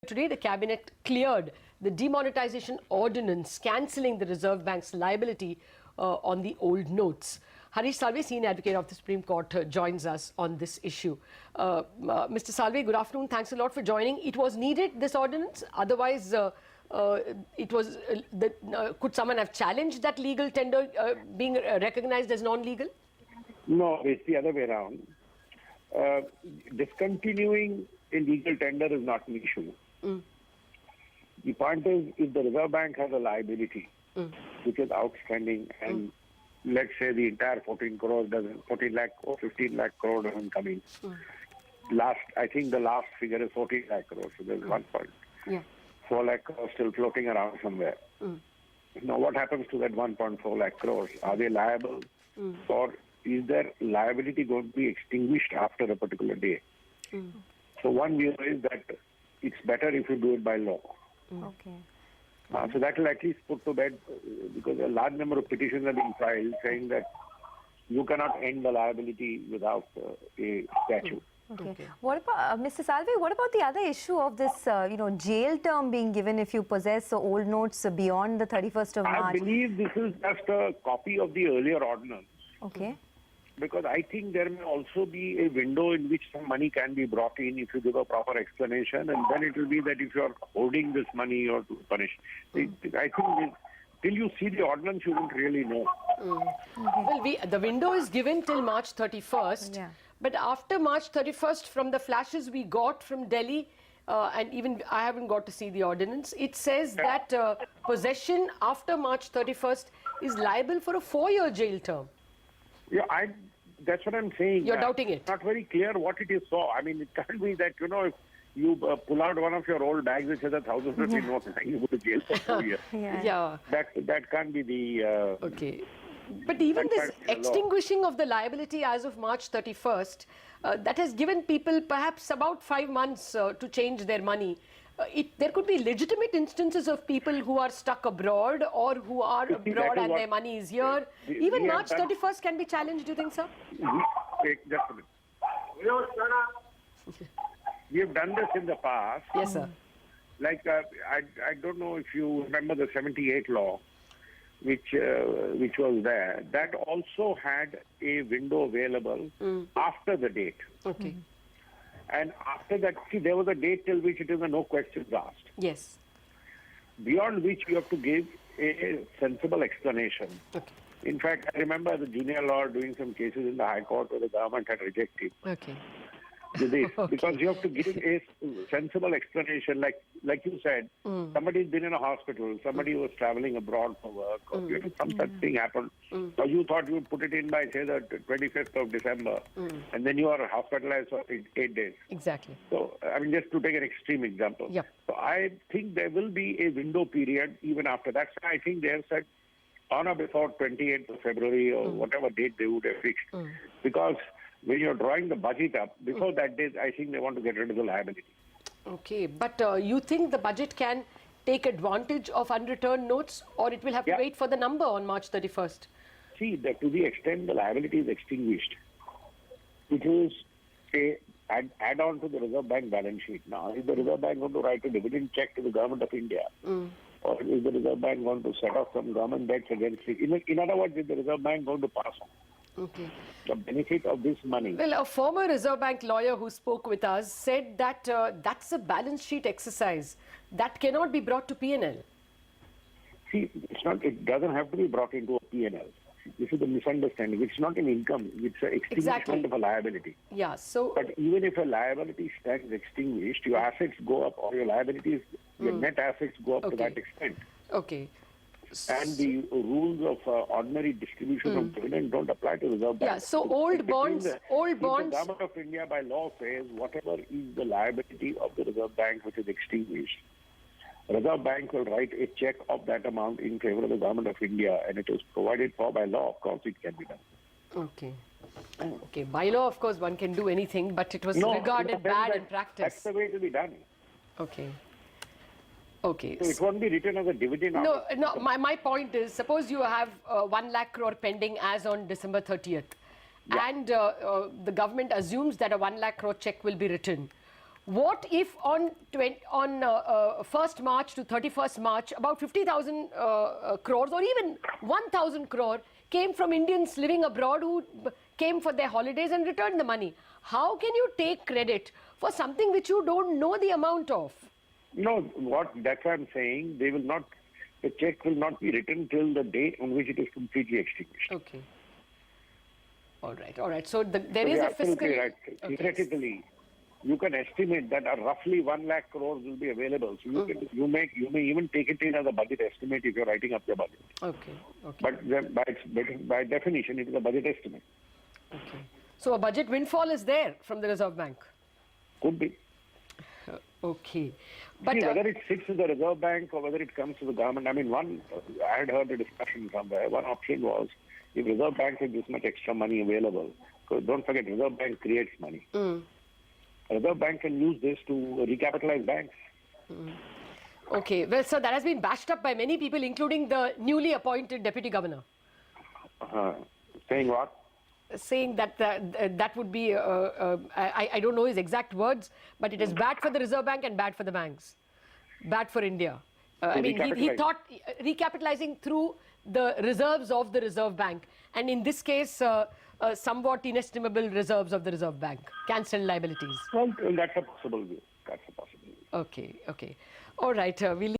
Today, the cabinet cleared the Demonetisation Ordinance, cancelling the Reserve Bank's liability on the old notes. Harish Salve, senior advocate of the Supreme Court, joins us on this issue. Mr. Salve, good afternoon. Thanks a lot for joining. It was needed, this ordinance. Otherwise, could someone have challenged that legal tender being recognized as non-legal? No, it's the other way around. Discontinuing a legal tender is not an issue. The point is, if the Reserve Bank has a liability which is outstanding, and let's say the entire 14 lakh or 15 lakh crore doesn't come in. I think the last figure is 14 lakh crore, so there's 1.4 lakh crore still floating around somewhere. Now, what happens to that 1.4 lakh crores? Are they liable, or is their liability going to be extinguished after a particular day? So one view is that it's better if you do it by law. Okay. So that will at least put to bed, because a large number of petitions are being filed saying that you cannot end the liability without a statute. Okay. What about, Mr. Salve, what about the other issue of this, jail term being given if you possess old notes beyond the 31st of March? I believe this is just a copy of the earlier ordinance. Okay. Because I think there may also be a window in which some money can be brought in if you give a proper explanation, and then it will be that if you are holding this money, you are to punish. I think till you see the ordinance, you won't really know. Well, the window is given till March 31st, but after March 31st, from the flashes we got from Delhi, and even I haven't got to see the ordinance, it says that possession after March 31st is liable for a 4-year jail term. Yeah, that's what I'm saying. You're doubting it? It's not very clear what it is for. I mean, it can't be that, if you pull out one of your old bags which has 1,000 rupee note, you go to jail for 2 years. That can't be the... Okay. But even this extinguishing of the liability as of March 31st, that has given people perhaps about 5 months to change their money. There could be legitimate instances of people who are stuck abroad or who are abroad and their money is here. Even March 31st can be challenged, do you think, sir? Just a minute. We have done this in the past. Yes, sir. Like, I don't know if you remember the 78 law, which was there. That also had a window available after the date. Okay. And after that, see, there was a date till which it is a no questions asked. Yes. Beyond which you have to give a sensible explanation. Okay. In fact, I remember the junior law doing some cases in the High Court where the government had rejected. Okay. This, because you have to give a sensible explanation, like you said, somebody's been in a hospital, somebody was traveling abroad for work, or some such thing happened. So you thought you would put it in by, say, the 25th of December, and then you are hospitalized for 8 days. Exactly. So, I mean, just to take an extreme example. Yep. So I think there will be a window period even after that. So I think they have said on or before 28th of February or whatever date they would have fixed. Because when you're drawing the budget up, before that date, I think they want to get rid of the liability. Okay, but you think the budget can take advantage of unreturned notes, or it will have to wait for the number on March 31st? See, that to the extent the liability is extinguished, it is an add-on to the Reserve Bank balance sheet. Now, is the Reserve Bank going to write a dividend check to the government of India? Or is the Reserve Bank going to set off some government debts against it? In other words, is the Reserve Bank going to pass on the benefit of this money? Well, a former Reserve Bank lawyer who spoke with us said that that's a balance sheet exercise that cannot be brought to P&L. See, it doesn't have to be brought into a P&L. This is the misunderstanding. It's not an income. It's an extinguishment of a liability. Yeah, so... But even if a liability stands extinguished, your assets go up, or your liabilities, your net assets go up to that extent. Okay. And the rules of ordinary distribution of dividend don't apply to Reserve Bank. Yeah, so old bonds... The Government of India by law says whatever is the liability of the Reserve Bank which is extinguished, Reserve Bank will write a check of that amount in favor of the Government of India, and it is provided for by law. Of course, it can be done. Okay. Okay, by law, of course, one can do anything, but it was regarded bad in practice. That's the way to be done. Okay. Okay. So it won't be written as a dividend. No, my point is, suppose you have 1 lakh crore pending as on December 30th, and the government assumes that a 1 lakh crore check will be written. What if on 1st March to 31st March, about 50,000 crores or even 1,000 crore came from Indians living abroad who came for their holidays and returned the money? How can you take credit for something which you don't know the amount of? No, that's what I'm saying. They will not. The check will not be written till the day on which it is completely extinguished. Okay. All right. So there So is you're a fiscal. absolutely right. Okay. Theoretically, you can estimate that roughly 1 lakh crores will be available. So you may even take it in as a budget estimate if you're writing up your budget. Okay. But by definition, it is a budget estimate. Okay. So a budget windfall is there from the Reserve Bank. Could be. Okay. But See, whether it sits with the Reserve Bank or whether it comes to the government, I mean, I had heard a discussion somewhere. One option was if Reserve Bank has this much extra money available, because don't forget, Reserve Bank creates money. Reserve Bank can use this to recapitalize banks. Okay. Well, sir, that has been bashed up by many people, including the newly appointed Deputy Governor. Saying what? Saying that that would be, I don't know his exact words, but it is bad for the Reserve Bank and bad for the banks. Bad for India. I mean, he thought recapitalizing through the reserves of the Reserve Bank. And in this case, somewhat inestimable reserves of the Reserve Bank, cancelled liabilities. Well, that's a possible view. Okay. All right. We'll